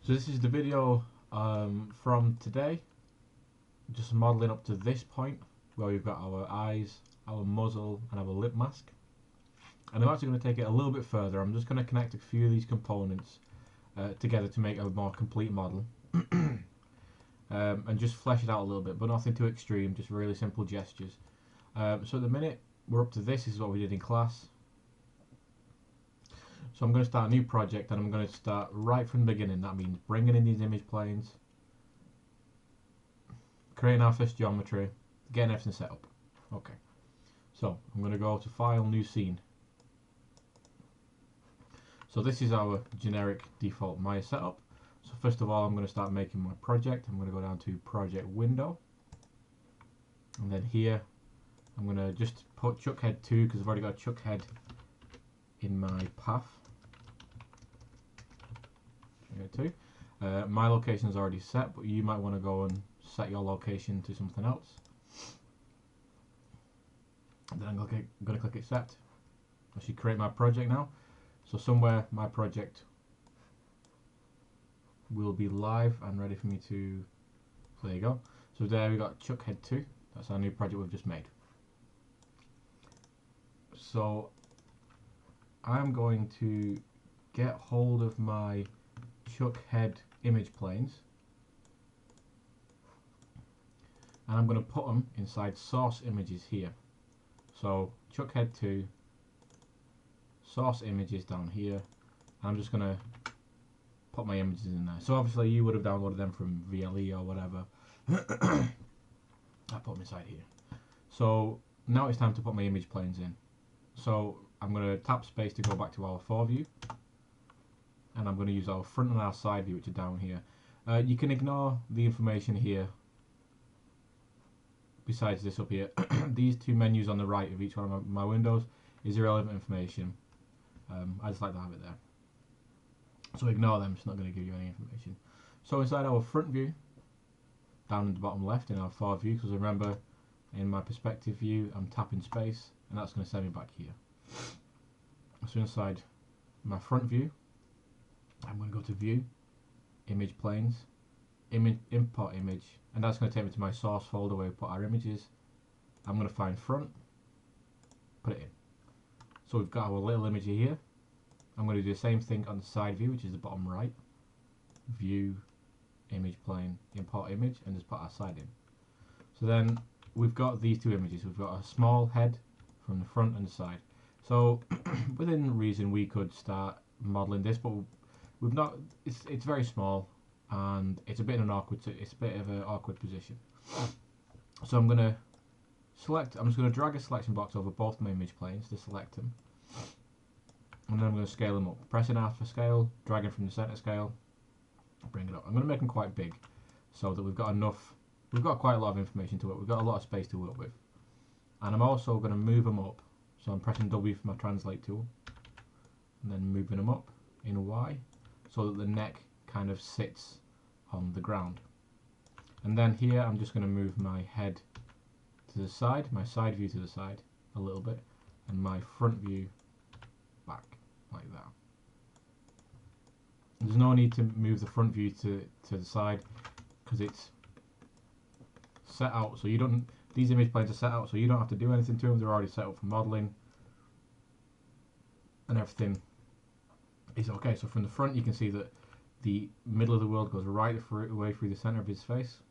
So this is the video from today, just modelling up to this point where we've got our eyes, our muzzle and our lip mask. And I'm actually going to take it a little bit further. I'm just going to connect a few of these components together to make a more complete model. And just flesh it out a little bit, but nothing too extreme, just really simple gestures. So at the minute we're up to this is what we did in class. So I'm going to start a new project and I'm going to start right from the beginning. That means bringing in these image planes, creating our first geometry, getting everything set up. Okay, so I'm going to go to File, New Scene. So this is our generic default Maya setup. So first of all I'm going to start making my project. I'm going to go down to Project Window. And then here I'm going to just put Chuckhead 2 because I've already got a Chuckhead in my path. Chuckhead 2. My location is already set, but you might want to go and set your location to something else. And then I'm going to click Accept. I should create my project now. So somewhere my project will be live and ready for me to. So there you go. So there we got Chuckhead 2. That's our new project we've just made. So I'm going to get hold of my Chuckhead image planes and I'm going to put them inside source images here. So Chuckhead 2, source images down here. I'm just going to put my images in there. So obviously you would have downloaded them from VLE or whatever. I put them inside here. So now it's time to put my image planes in. So I'm going to tap space to go back to our foreview, and I'm going to use our front and our side view, which are down here. You can ignore the information here besides this up here. These two menus on the right of each one of my windows is irrelevant information. I just like to have it there. So ignore them, it's not going to give you any information. So inside our front view, down in the bottom left in our foreview, because remember in my perspective view I'm tapping space and that's going to send me back here. So inside my front view I'm going to go to View, Image Planes, Import Image, and that's going to take me to my source folder where we put our images. I'm going to find front, put it in. So we've got our little image here. I'm going to do the same thing on the side view, which is the bottom right. View, Image Plane, Import Image, and just put our side in. So then we've got these two images. We've got a small head from the front and the side. So within reason we could start modelling this, but we've not. It's very small and it's a bit of an awkward position. So I'm gonna select. I'm just gonna drag a selection box over both my image planes to select them, and then I'm gonna scale them up. Pressing R for scale, dragging from the center scale, bring it up. I'm gonna make them quite big, so that we've got enough. We've got quite a lot of information to work. We've got a lot of space to work with, and I'm also gonna move them up. So I'm pressing W for my translate tool, and then moving them up in Y, so that the neck kind of sits on the ground. And then here I'm just going to move my head to the side, my side view to the side a little bit, and my front view back like that. There's no need to move the front view to the side because it's set out, so you don't. These image planes are set out, so you don't have to do anything to them. They're already set up for modelling, and everything is okay. So from the front, you can see that the middle of the world goes right away through the center of his face,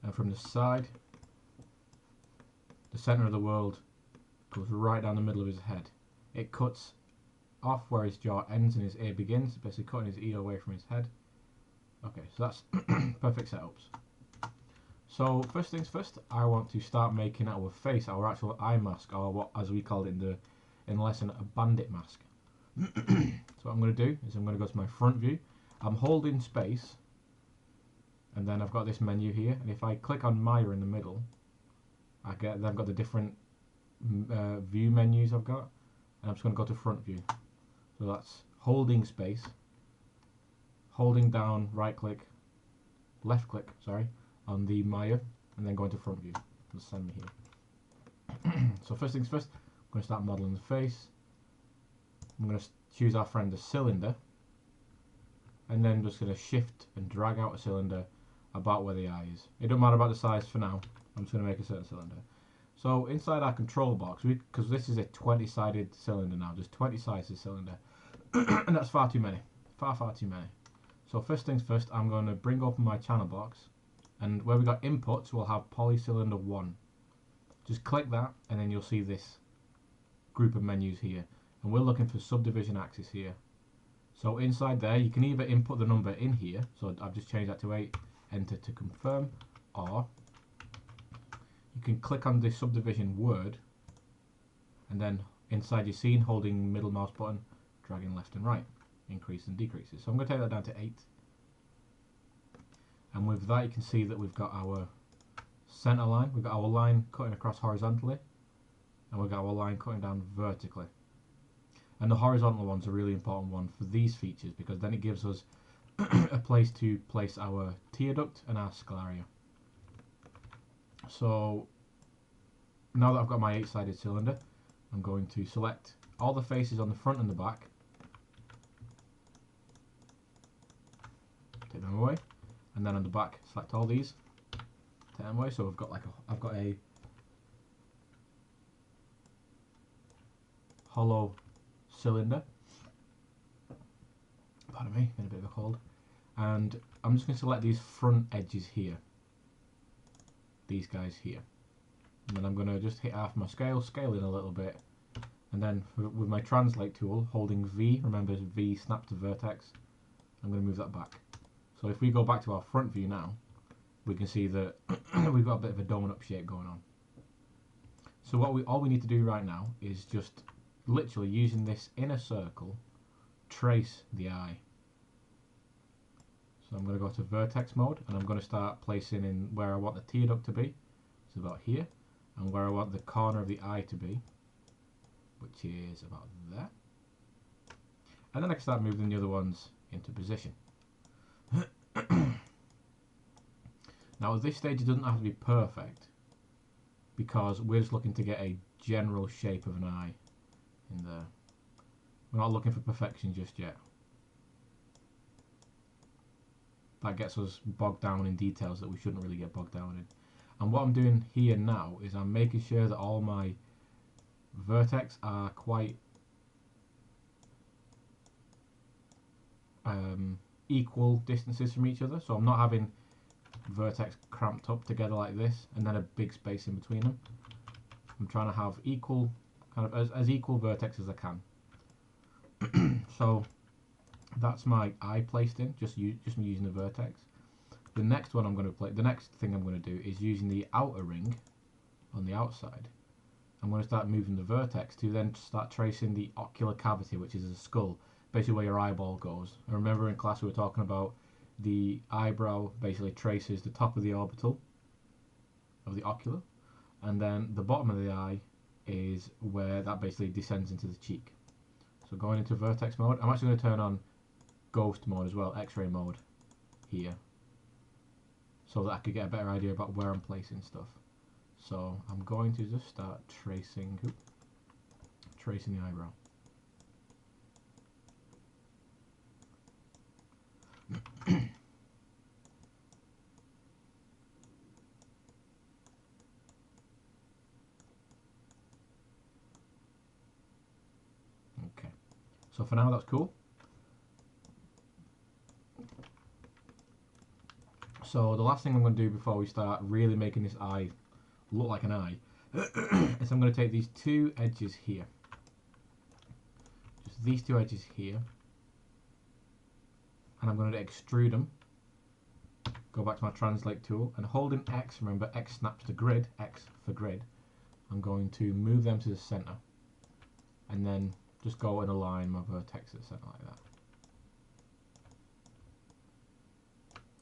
and from the side, the center of the world goes right down the middle of his head. It cuts off where his jaw ends and his ear begins, basically cutting his ear away from his head. Okay, so that's perfect setups. So first things first, I want to start making our face, our actual eye mask, or what, as we called it in the lesson, a bandit mask. So what I'm going to do is I'm going to go to my front view. I'm holding space, and then I've got this menu here. And if I click on Maya in the middle, I've got the different view menus I've got, and I'm just going to go to front view. So that's holding space, holding down left click, sorry, on the Maya, and then going to front view. Just send me here. So first things first, I'm going to start modelling the face. I'm going to choose our friend the cylinder, and then just going to shift and drag out a cylinder about where the eye is. It don't matter about the size for now. I'm just going to make a certain cylinder. So inside our control box, because this is a 20-sided cylinder now, there's 20 sides of cylinder, and that's far too many, far too many. So first things first, I'm going to bring open my channel box, and where we got inputs, we'll have polycylinder 1. Just click that, and then you'll see this group of menus here, and we're looking for subdivision axis here. So inside there, you can either input the number in here, so I've just changed that to 8, enter to confirm, or you can click on the subdivision word, and then inside your scene, holding middle mouse button, dragging left and right, increase and decreases. So I'm going to take that down to 8, and with that you can see that we've got our center line, we've got our line cutting across horizontally, and we've got our line cutting down vertically. And the horizontal one's a really important one for these features, because then it gives us a place to place our tear duct and our scalaria. So now that I've got my 8-sided cylinder, I'm going to select all the faces on the front and the back, take them away, and then on the back select all these, take them away. So I've got a hollow cylinder. Pardon me, been a bit of a cold. And I'm just going to select these front edges here, these guys here, and then I'm going to just hit half my scale in a little bit, and then with my translate tool, holding V, remember V snap to vertex, I'm going to move that back. So if we go back to our front view now, we can see that we've got a bit of a donut shape going on. So all we need to do right now is just literally, using this inner circle, trace the eye. So I'm going to go to vertex mode, and I'm going to start placing in where I want the tear duct to be, it's about here, and where I want the corner of the eye to be, which is about there. And then I can start moving the other ones into position. Now at this stage it doesn't have to be perfect, because we're just looking to get a general shape of an eye in there. We're not looking for perfection just yet. That gets us bogged down in details that we shouldn't really get bogged down in. And what I'm doing here now is I'm making sure that all my vertex are quite equal distances from each other. So I'm not having vertex cramped up together like this and then a big space in between them. I'm trying to have equal, kind of as equal vertex as I can. So that's my eye placed in, just me using the vertex. The next one the next thing I'm going to do is using the outer ring on the outside. I'm going to start moving the vertex to then start tracing the ocular cavity, which is a skull, basically where your eyeball goes. I remember in class we were talking about the eyebrow basically traces the top of the orbital of the ocular, and then the bottom of the eye is where that basically descends into the cheek. So going into vertex mode, I'm actually going to turn on ghost mode as well, x-ray mode here, so that I could get a better idea about where I'm placing stuff. So I'm going to just start tracing the eyebrow. Okay, so for now that's cool. So the last thing I'm going to do before we start really making this eye look like an eye is I'm going to take these two edges here, just these two edges here, and I'm going to extrude them. Go back to my translate tool, and holding X, remember X snaps to grid, X for grid, I'm going to move them to the center, and then just go and align my vertex at the center like that.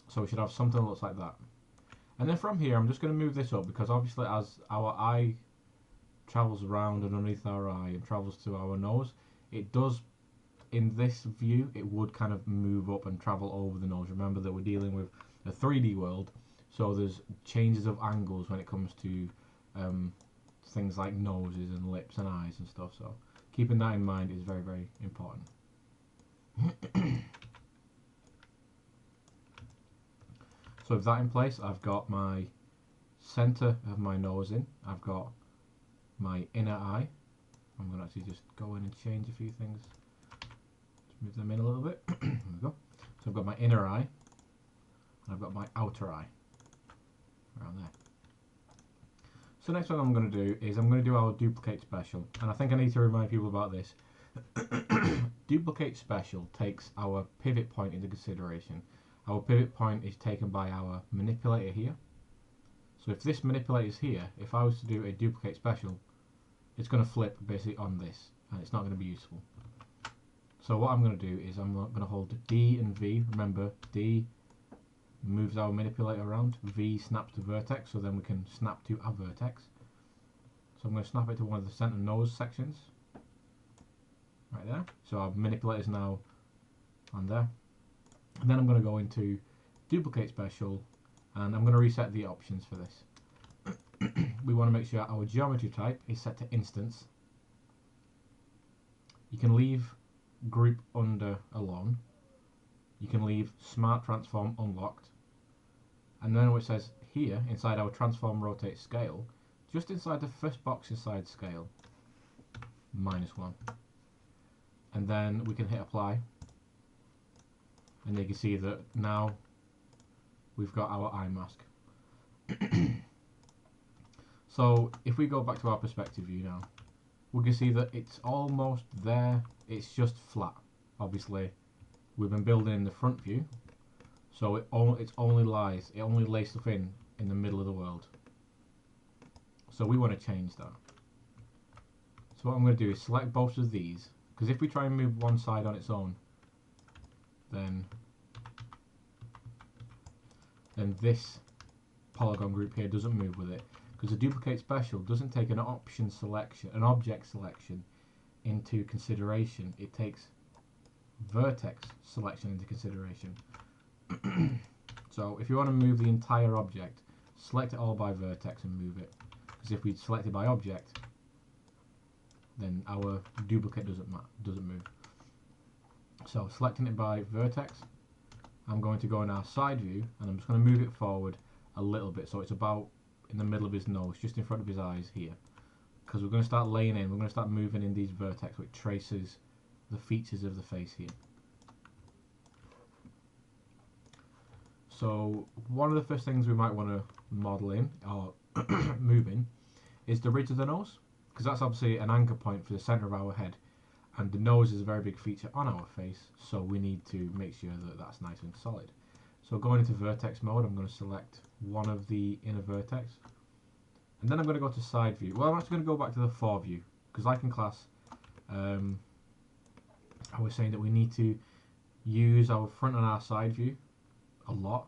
So we should have something that looks like that. And then from here I'm just going to move this up, because obviously as our eye travels around and underneath our eye and travels to our nose, it does, in this view, it would kind of move up and travel over the nose. Remember that we're dealing with a 3D world, so there's changes of angles when it comes to things like noses and lips and eyes and stuff, so keeping that in mind is very, very important. So with that in place, I've got my centre of my nose in, I've got my inner eye. I'm going to actually just go in and change a few things. Just move them in a little bit. There we go. So I've got my inner eye, and I've got my outer eye around there. So next one I'm going to do is I'm going to do our duplicate special, and I think I need to remind people about this. Duplicate special takes our pivot point into consideration. Our pivot point is taken by our manipulator here. So if this manipulator is here, if I was to do a duplicate special, it's going to flip basically on this, and it's not going to be useful. So what I'm going to do is I'm going to hold D and V. Remember, D moves our manipulator around, V snaps to vertex, so then we can snap to a vertex. So I'm going to snap it to one of the center nose sections, right there. So our manipulator is now on there. And then I'm going to go into duplicate special, and I'm going to reset the options for this. We want to make sure our geometry type is set to instance. You can leave group under alone. You can leave smart transform unlocked. And then what it says here, inside our transform rotate scale, just inside the first box inside scale, -1. And then we can hit apply. And you can see that now we've got our eye mask. So if we go back to our perspective view now, we can see that it's almost there, it's just flat. Obviously we've been building in the front view, so it only lays stuff in the middle of the world. So we want to change that. So what I'm going to do is select both of these, because if we try and move one side on its own, then this polygon group here doesn't move with it, because the duplicate special doesn't take an object selection into consideration. It takes vertex selection into consideration. So if you want to move the entire object, select it all by vertex and move it, because if we select it by object, then our duplicate doesn't move. So selecting it by vertex, I'm going to go in our side view, and I'm just going to move it forward a little bit, so it's about in the middle of his nose, just in front of his eyes here, because we're going to start laying in, we're going to start moving in these vertex which traces the features of the face here. So one of the first things we might want to model in or move in is the ridge of the nose, because that's obviously an anchor point for the center of our head, and the nose is a very big feature on our face, so we need to make sure that that's nice and solid. So going into vertex mode, I'm going to select one of the inner vertex, and then I'm going to go to side view. Well, I'm actually going to go back to the fore view, because like in class, I was saying that we need to use our front and our side view a lot,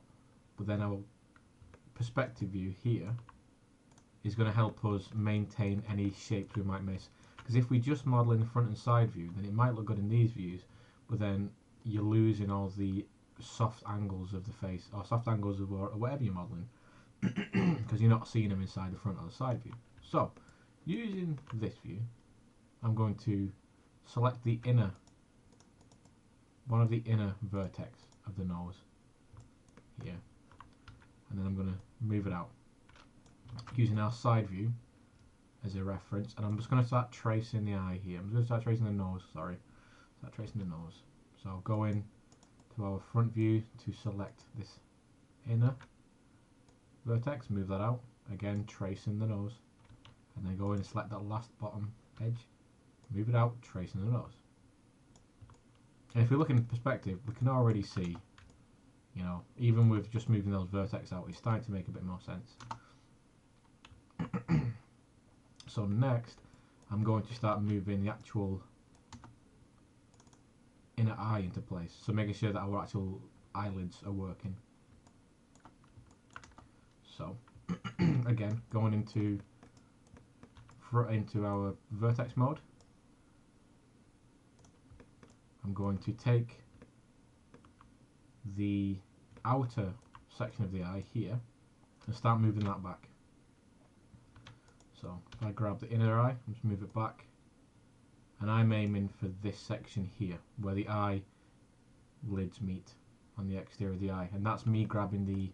but then our perspective view here is going to help us maintain any shapes we might miss. Because if we just model in the front and side view, then it might look good in these views, but then you're losing all the soft angles of the face, or soft angles of whatever you're modeling, because you're not seeing them inside the front or the side view. So using this view, I'm going to select the inner, one of the inner vertex of the nose here, and then I'm going to move it out using our side view as a reference, and I'm just going to start tracing the eye here. I'm just going to start tracing the nose, start tracing the nose. So I'll go in to our front view to select this inner vertex, move that out, again tracing the nose, and then go in and select that last bottom edge, move it out, tracing the nose. And if we look in perspective, we can already see, you know, even with just moving those vertex out, it's starting to make a bit more sense. So next, I'm going to start moving the actual inner eye into place, so making sure that our actual eyelids are working. So again, going into our vertex mode, I'm going to take the outer section of the eye here and start moving that back. So if I grab the inner eye, just move it back, and I'm aiming for this section here where the eye lids meet on the exterior of the eye, and that's me grabbing the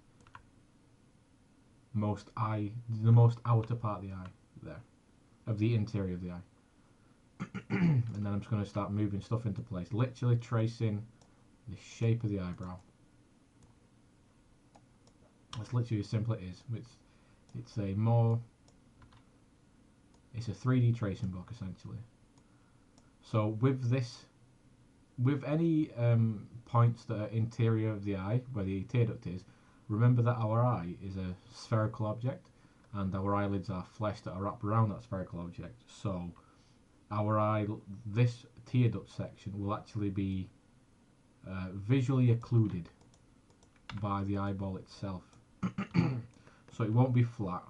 the most outer part of the eye there, of the interior of the eye. And then I'm just going to start moving stuff into place, literally tracing the shape of the eyebrow. That's literally as simple as it is. It's a 3D tracing book essentially. So with any points that are interior of the eye, where the tear duct is, remember that our eye is a spherical object, and our eyelids are flesh that are wrapped around that spherical object. So our eye, this tear duct section, will actually be visually occluded by the eyeball itself. So it won't be flat,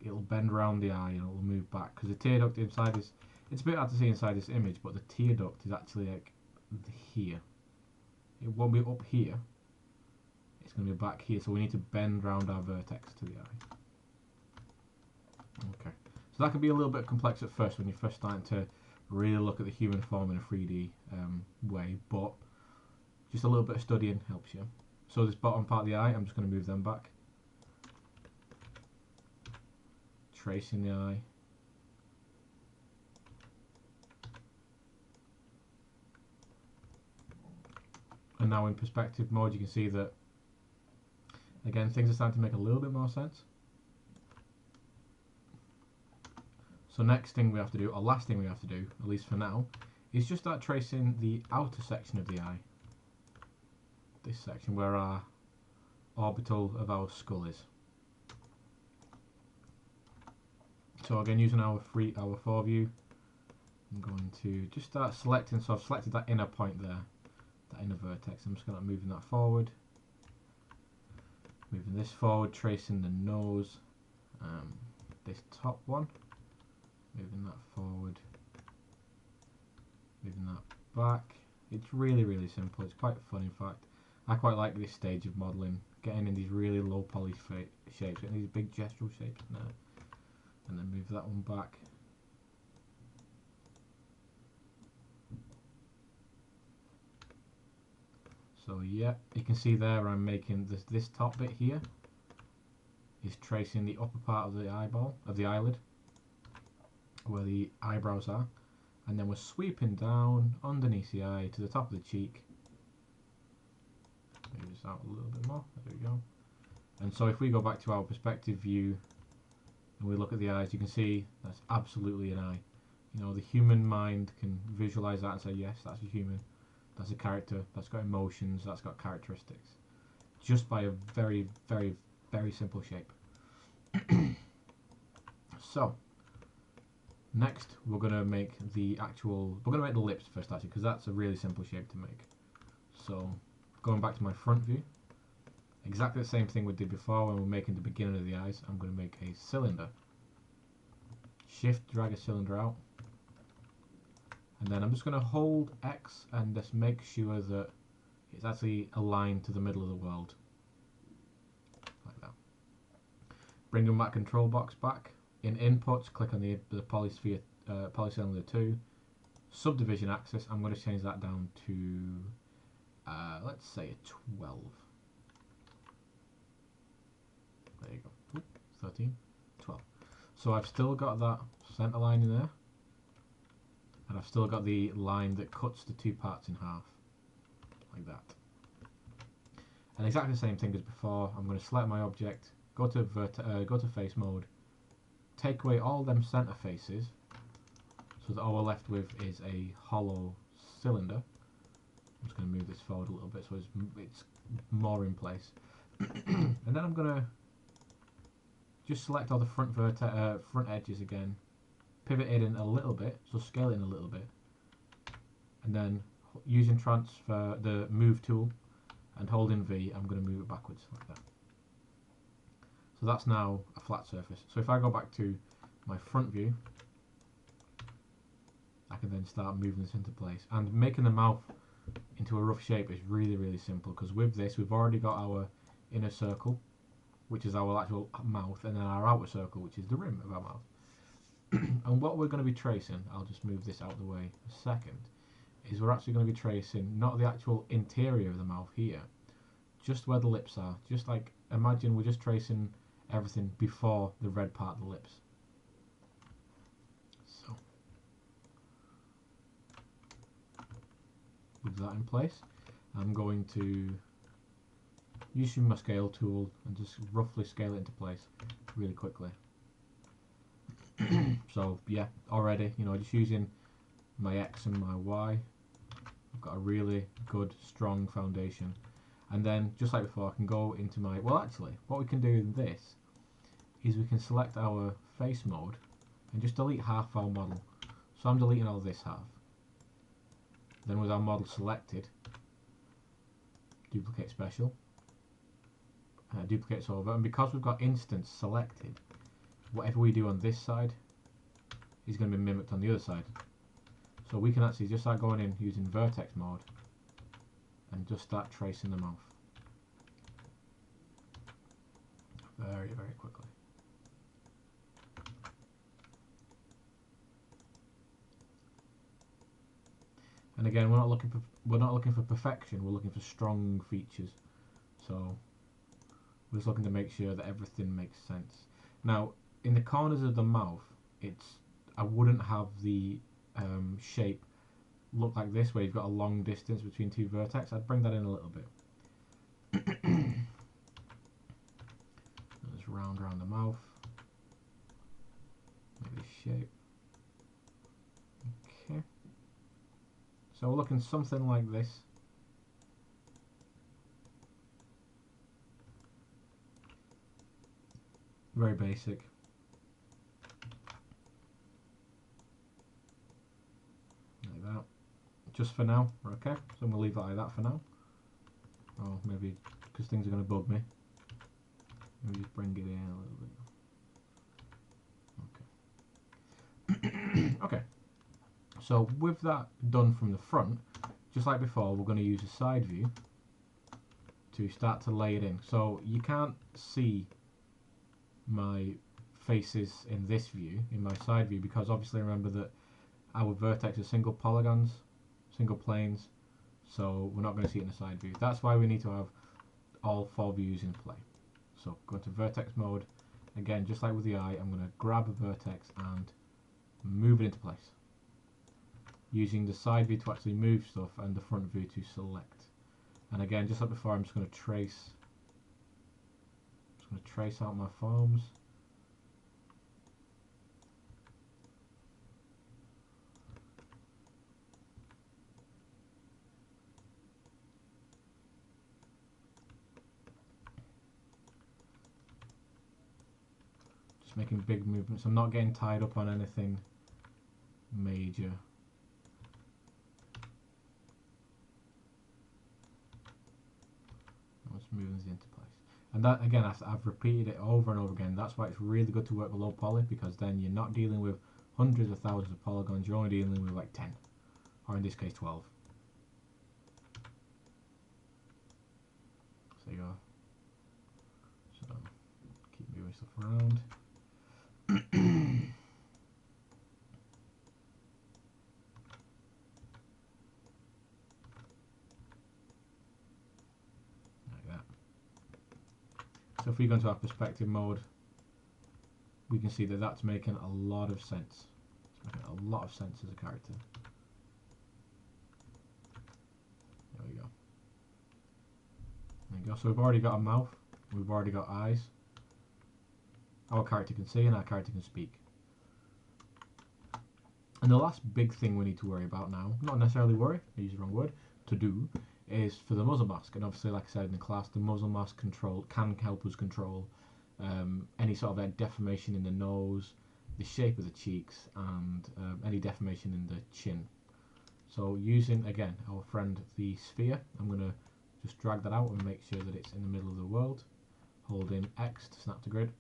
it'll bend around the eye and it'll move back, because the tear duct inside is, it's a bit hard to see inside this image, but the tear duct is actually like here. It won't be up here, it's going to be back here, so we need to bend round our vertex to the eye. Okay, so that can be a little bit complex at first when you're first starting to really look at the human form in a 3D way, but just a little bit of studying helps you. So this bottom part of the eye, I'm just going to move them back. Tracing the eye. And now in perspective mode you can see that, again, things are starting to make a little bit more sense. So next thing we have to do, or last thing we have to do, at least for now, is just start tracing the outer section of the eye. This section where our orbital of our skull is. So again, using our 4 view, I'm going to just start selecting, so I've selected that inner point there, that inner vertex. I'm just going to move that forward. Moving this forward, tracing the nose, this top one, moving that forward, moving that back. It's really, really simple. It's quite fun, in fact. I quite like this stage of modelling, getting in these really low poly shapes, getting these big gestural shapes in there. And then move that one back. So yeah, you can see there I'm making this top bit here is tracing the upper part of the eyeball, of the eyelid, where the eyebrows are, and then we're sweeping down underneath the eye to the top of the cheek. Move this out a little bit more, there we go. And so if we go back to our perspective view and we look at the eyes, you can see that's absolutely an eye. You know, the human mind can visualize that and say, yes, that's a human, that's a character, that's got emotions, that's got characteristics, just by a very, very, very simple shape. So next we're going to make the lips first, actually, because that's a really simple shape to make. So going back to my front view, exactly the same thing we did before when we were making the beginning of the eyes. I'm going to make a cylinder. Shift, drag a cylinder out. And then I'm just going to hold X and just make sure that it's actually aligned to the middle of the world. Like that. Bring my control box back. In inputs, click on the polysphere, polycylinder 2. Subdivision axis, I'm going to change that down to, let's say a 12. There you go. Oop, 13, 12. So I've still got that center line in there, and I've still got the line that cuts the two parts in half, like that. And exactly the same thing as before. I'm going to select my object, go to face mode, take away all them center faces, so that all we're left with is a hollow cylinder. I'm just going to move this forward a little bit so it's more in place. And then I'm going to just select all the front edges again, pivot it in a little bit, so scale it in a little bit, and then using the move tool and holding V, I'm going to move it backwards like that. So that's now a flat surface. So if I go back to my front view, I can then start moving this into place. And making the mouth into a rough shape is really, really simple, because with this we've already got our inner circle, which is our actual mouth, and then our outer circle, which is the rim of our mouth. And what we're going to be tracing, I'll just move this out of the way a second, is we're actually going to be tracing not the actual interior of the mouth here, just where the lips are. Just like, imagine we're just tracing everything before the red part of the lips. So with that in place, I'm going to use my scale tool and just roughly scale it into place really quickly. So yeah, already, you know, just using my X and my Y, I've got a really good strong foundation. And then just like before, I can go into my, well actually what we can do in this is we can select our face mode and just delete half our model. So I'm deleting all this half. Then with our model selected, duplicate special, duplicates over, and because we've got instance selected, whatever we do on this side is going to be mimicked on the other side. So we can actually just start going in using vertex mode and just start tracing the mouth very, very quickly. And again, we're not looking for perfection. We're looking for strong features. So we're just looking to make sure that everything makes sense. Now, in the corners of the mouth, I wouldn't have the shape look like this, where you've got a long distance between two vertex. I'd bring that in a little bit. Just round around the mouth. Make this shape. Okay. So we're looking something like this. Very basic. Like that. Just for now, okay? So I'm going to leave it like that for now. Or maybe, because things are going to bug me, maybe just bring it in a little bit. Okay. Okay. So with that done from the front, just like before, we're going to use a side view to start to lay it in. So you can't see my faces in this view, in my side view, because obviously remember that our vertex is single polygons, single planes, so we're not going to see it in the side view. That's why we need to have all 4 views in play. So go to vertex mode, again just like with the eye, I'm going to grab a vertex and move it into place, using the side view to actually move stuff and the front view to select. And again, just like before, I'm just going to trace out my forms. Just making big movements. I'm not getting tied up on anything major. I'm just moving this into place. And that, again, I've repeated it over and over again. That's why it's really good to work with low poly, because then you're not dealing with hundreds of thousands of polygons. You're only dealing with like 10, or in this case 12. So you go. So keep moving stuff around. So if we go into our perspective mode, we can see that that's making a lot of sense. It's making a lot of sense as a character. There we go. There you go. So we've already got a mouth, we've already got eyes. Our character can see and our character can speak. And the last big thing we need to worry about now, not necessarily worry, I used the wrong word, to do, is for the muzzle mask. And obviously, like I said in the class, the muzzle mask control can help us control any sort of deformation in the nose, the shape of the cheeks, and any deformation in the chin. So using, again, our friend the sphere, I'm going to just drag that out and make sure that it's in the middle of the world, holding X to snap to grid.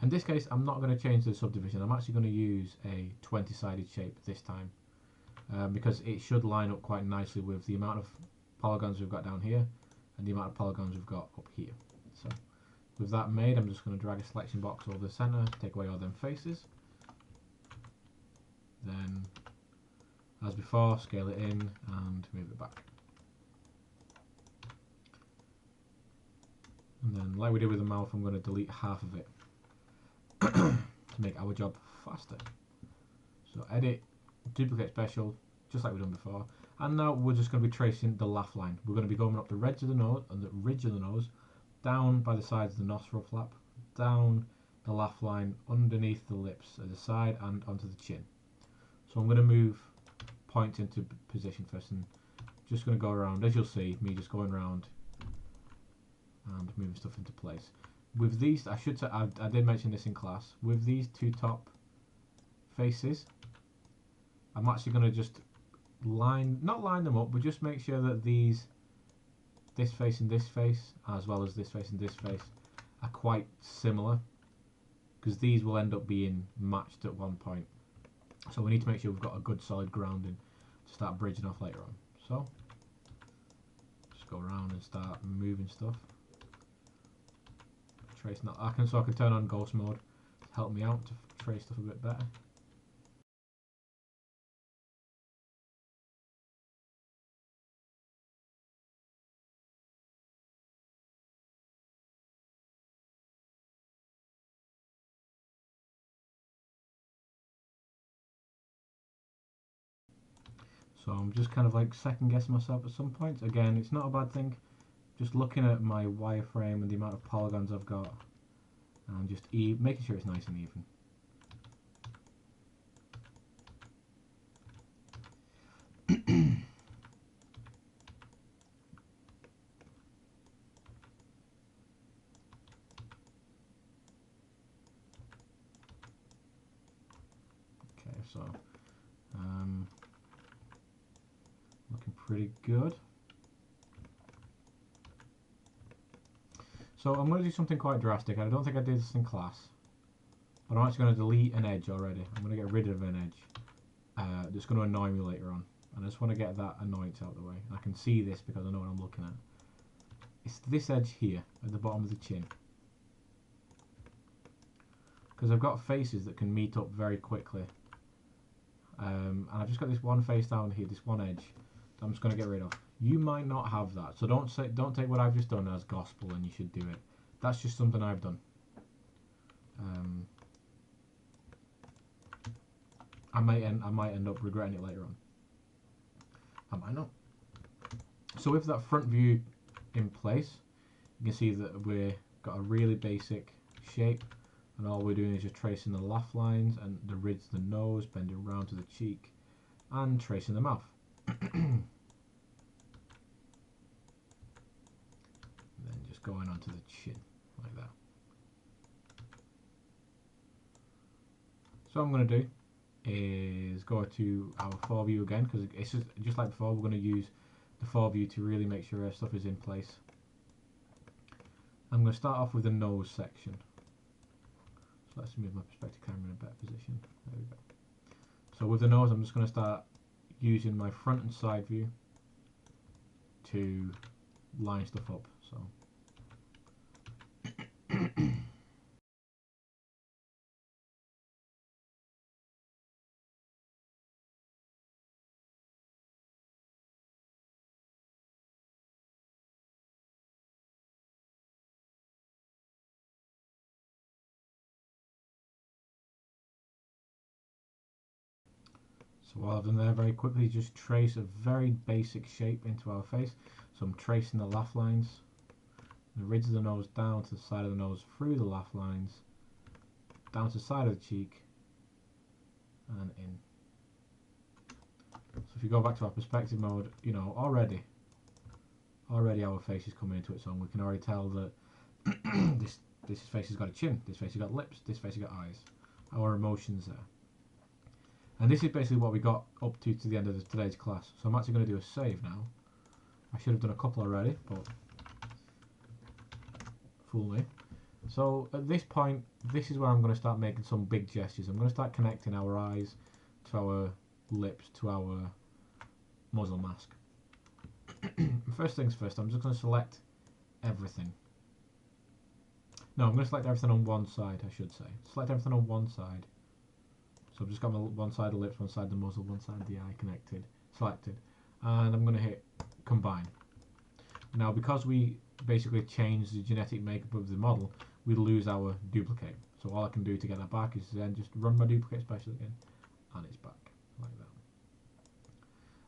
In this case, I'm not going to change the subdivision. I'm actually going to use a 20-sided shape this time, because it should line up quite nicely with the amount of polygons we've got down here and the amount of polygons we've got up here. So with that made, I'm just going to drag a selection box over the center, take away all them faces. Then, as before, scale it in and move it back. And then, like we did with the mouth, I'm going to delete half of it to make our job faster. So edit, duplicate special, just like we've done before. And now we're just going to be tracing the laugh line. We're going to be going up the ridge of the nose, down by the sides of the nostril flap, down the laugh line, underneath the lips at the side and onto the chin. So I'm going to move points into position first, and just going to go around, as you'll see, me just going around and moving stuff into place. With these, I should say, I did mention this in class, with these two top faces, I'm actually going to just not line them up, but just make sure that this face and this face, as well as this face and this face, are quite similar, because these will end up being matched at one point. So we need to make sure we've got a good solid grounding to start bridging off later on. So just go around and start moving stuff, tracing that. I can turn on ghost mode to help me out to trace stuff a bit better. So I'm just kind of like second guessing myself at some points. Again, it's not a bad thing. Just looking at my wireframe and the amount of polygons I've got, and just making sure it's nice and even. Okay, so looking pretty good. So I'm going to do something quite drastic. I don't think I did this in class, but I'm actually going to delete an edge already. I'm going to get rid of an edge that's going to annoy me later on, and I just want to get that annoyance out of the way. I can see this because I know what I'm looking at. It's this edge here at the bottom of the chin, because I've got faces that can meet up very quickly, and I've just got this one face down here, this one edge that I'm just going to get rid of. You might not have that, so don't take what I've just done as gospel and you should do it. That's just something I've done. I might end up regretting it later on. I might not. So with that front view in place, you can see that we've got a really basic shape, and all we're doing is just tracing the laugh lines and the ridge of the nose, bending round to the cheek, and tracing the mouth. Going onto the chin like that. So what I'm going to do is go to our foreview again, because it's just like before. We're going to use the foreview to really make sure our stuff is in place. I'm going to start off with the nose section. So let's move my perspective camera in a better position. There we go. So with the nose, I'm just going to start using my front and side view to line stuff up. So while I've done there, very quickly just trace a very basic shape into our face. So I'm tracing the laugh lines, the ridge of the nose down to the side of the nose, through the laugh lines, down to the side of the cheek, and in. So if you go back to our perspective mode, you know, already our face is coming into its own. We can already tell that this face has got a chin, this face has got lips, this face has got eyes. Our emotions there. And this is basically what we got up to the end of today's class. So I'm actually going to do a save now. I should have done a couple already, but fool me. So at this point, this is where I'm going to start making some big gestures. I'm going to start connecting our eyes to our lips, to our muzzle mask. First things first, I'm just going to select everything. No, I'm going to select everything on one side, I should say. Select everything on one side. So I've just got my one side of the lips, one side of the muzzle, one side of the eye selected. And I'm going to hit combine. Now, because we basically change the genetic makeup of the model, we lose our duplicate. So all I can do to get that back is then just run my duplicate special again, and it's back, like that.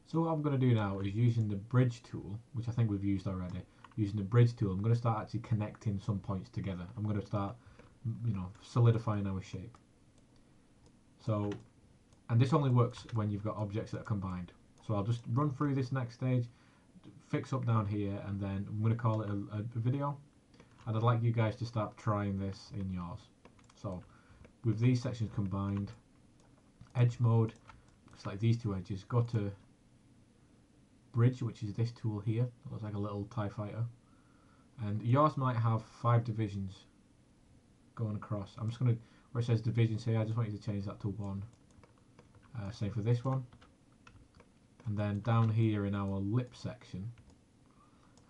So what I'm going to do now is using the bridge tool, which I think we've used already. Using the bridge tool, I'm going to start actually connecting some points together. I'm going to start, solidifying our shape. So, and this only works when you've got objects that are combined. So I'll just run through this next stage, fix up down here, and then I'm going to call it a video. And I'd like you guys to start trying this in yours. So, with these sections combined, edge mode, select these two edges, go to bridge, which is this tool here. It looks like a little TIE fighter. And yours might have 5 divisions going across. I'm just going to, where it says divisions here, I just want you to change that to 1. Same for this one. And then down here in our lip section,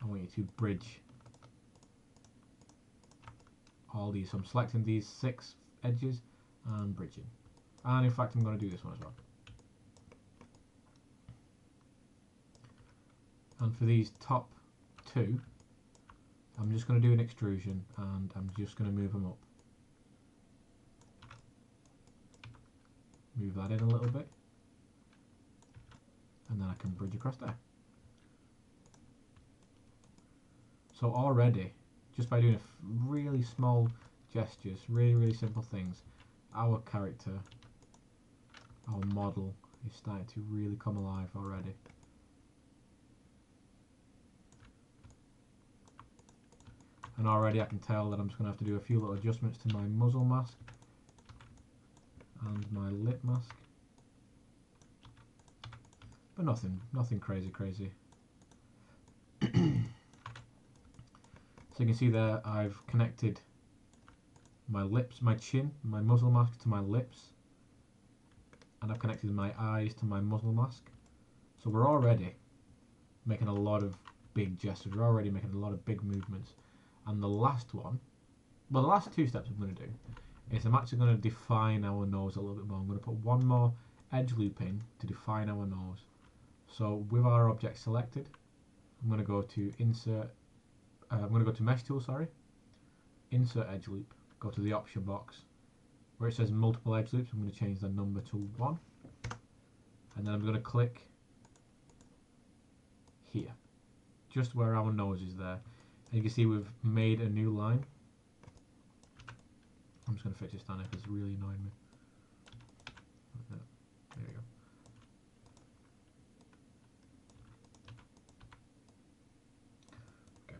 I want you to bridge all these. So I'm selecting these 6 edges and bridging. And in fact, I'm going to do this one as well. And for these top 2, I'm just going to do an extrusion, and I'm just going to move them up. Move that in a little bit, and then I can bridge across there. So already, just by doing really small gestures, really simple things, our character, our model is starting to really come alive already. And already I can tell that I'm just going to have to do a few little adjustments to my muzzle mask and my lip mask. But nothing crazy. So you can see there I've connected my lips, my chin, my muzzle mask to my lips. And I've connected my eyes to my muzzle mask. So we're already making a lot of big gestures. We're already making a lot of big movements. And the last one, well, the last 2 steps I'm going to do is I'm actually going to define our nose a little bit more. I'm going to put one more edge loop in to define our nose. So with our object selected, I'm going to go to insert, I'm going to go to mesh tool, insert edge loop, go to the option box. Where it says multiple edge loops, I'm going to change the number to 1. And then I'm going to click here, just where our nose is there. And you can see we've made a new line. I'm just going to fix this down because it's really annoying me. There we go. Okay.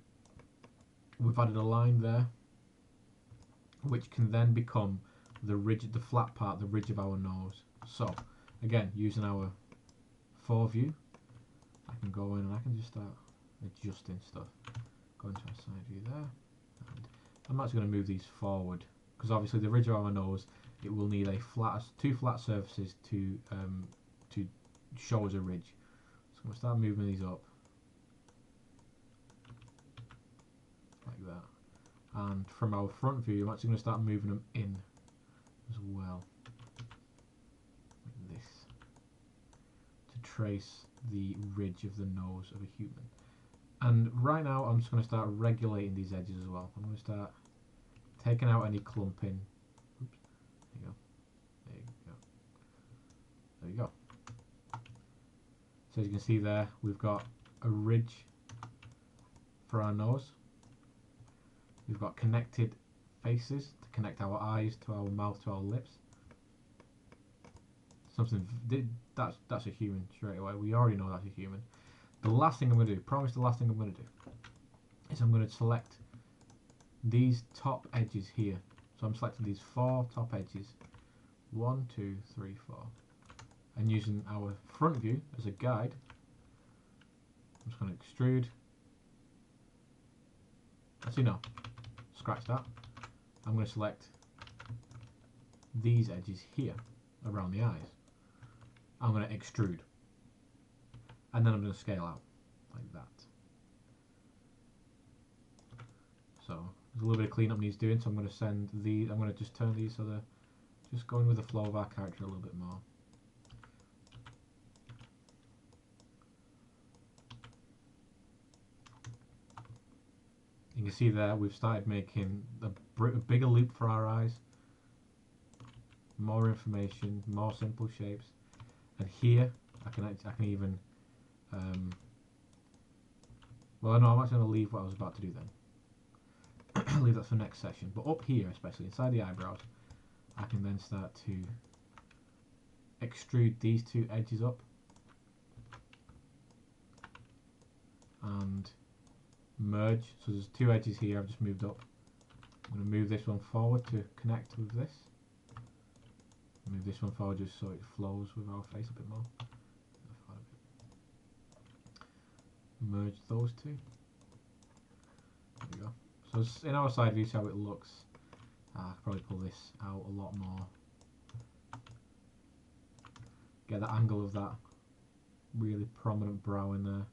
We've added a line there, which can then become the ridge, the flat part, the ridge of our nose. So, again, using our 4 view, I can go in and I can just start adjusting stuff. Go into our side view there, and I'm actually going to move these forward because obviously the ridge of our nose, it will need a flat, 2 flat surfaces to show as a ridge. So I'm going to start moving these up like that, and from our front view, I'm actually going to start moving them in as well, like this, to trace the ridge of the nose of a human. And right now I'm just going to start regulating these edges as well. I'm going to start taking out any clumping. Oops, there you go. There you go. There you go. So as you can see there, we've got a ridge for our nose. We've got connected faces to connect our eyes to our mouth to our lips. That's a human straight away. We already know that's a human. The last thing I'm going to do, promise the last thing I'm going to do, is I'm going to select these top edges here. So I'm selecting these 4 top edges. 1, 2, 3, 4. And using our front view as a guide, I'm just going to extrude. Actually no, scratch that. I'm going to select these edges here around the eyes. I'm going to extrude. And then I'm going to scale out like that. So there's a little bit of cleanup needs doing, so I'm going to send these, I'm going to just turn these so they're just going with the flow of our character a little bit more. You can see there we've started making a bigger loop for our eyes. More information, more simple shapes. And here I can even well, no, I'm actually going to leave what I was about to do then. Leave that for next session. But up here, especially inside the eyebrows, I can then start to extrude these two edges up and merge. So there's two edges here I've just moved up. I'm going to move this one forward to connect with this. Move this one forward just so it flows with our face a bit more. Merge those two. There we go. So in our side view, see how it looks. I could probably pull this out a lot more. Get the angle of that really prominent brow in there.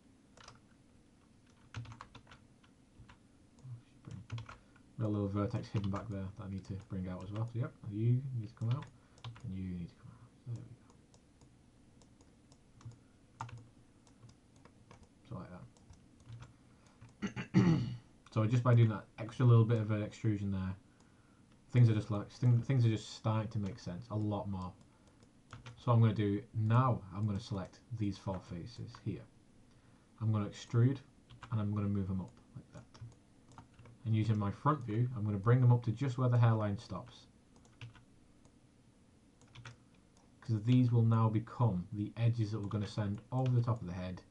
Got a little vertex hidden back there that I need to bring out as well. So yep, you need to come out, and you need to come out. So there we go. So like that. So just by doing that extra little bit of an extrusion there, things are just starting to make sense a lot more. So what I'm going to do now, I'm going to select these four faces here. I'm going to extrude and I'm going to move them up like that. And using my front view, I'm going to bring them up to just where the hairline stops. Because these will now become the edges that we're going to send over the top of the head,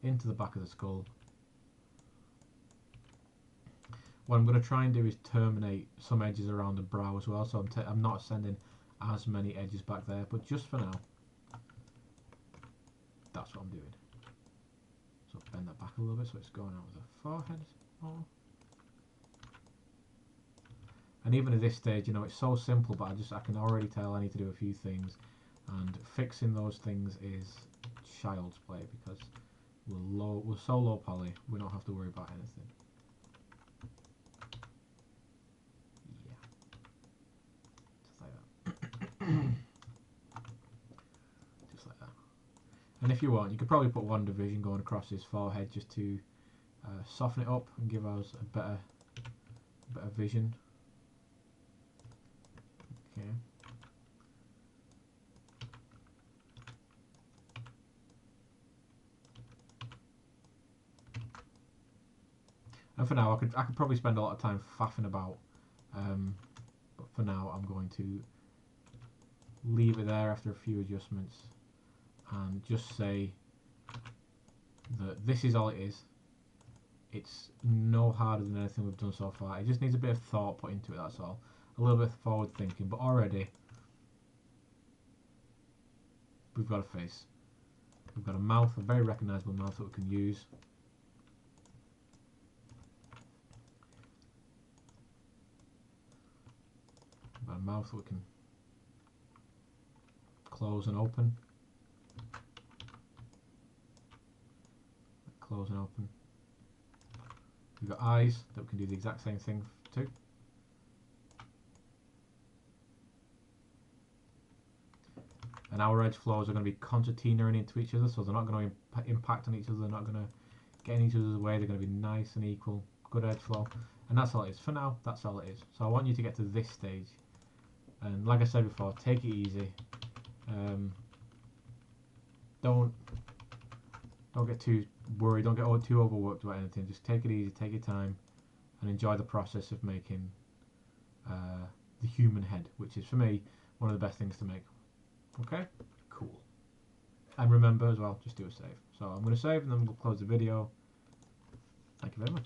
into the back of the skull. What I'm going to try and do is terminate some edges around the brow as well, so I'm not sending as many edges back there, but just for now, that's what I'm doing. So bend that back a little bit so it's going out of the forehead more. And even at this stage, you know, it's so simple, but I can already tell I need to do a few things, and fixing those things is child's play because we're so low poly, we don't have to worry about anything. Just like that. And if you want, you could probably put one division going across his forehead just to soften it up and give us a better vision. Okay. And for now, I could probably spend a lot of time faffing about, but for now, I'm going to leave it there after a few adjustments and just say that this is all it is. It's no harder than anything we've done so far. It just needs a bit of thought put into it, that's all. A little bit of forward thinking, but already we've got a face. We've got a mouth, a very recognisable mouth that we can use. We've got a mouth that we can close and open. Close and open. We've got eyes that we can do the exact same thing to. And our edge flows are going to be concertinaing into each other, so they're not going to impact on each other, they're not going to get in each other's way, they're going to be nice and equal, good edge flow. And that's all it is. For now, that's all it is. So I want you to get to this stage. And like I said before, take it easy. Don't get too worried, don't get too overworked about anything. Just take it easy, take your time, and enjoy the process of making the human head, which is for me one of the best things to make. Okay, cool. And remember as well, just do a save. So I'm going to save and then we'll close the video. Thank you very much.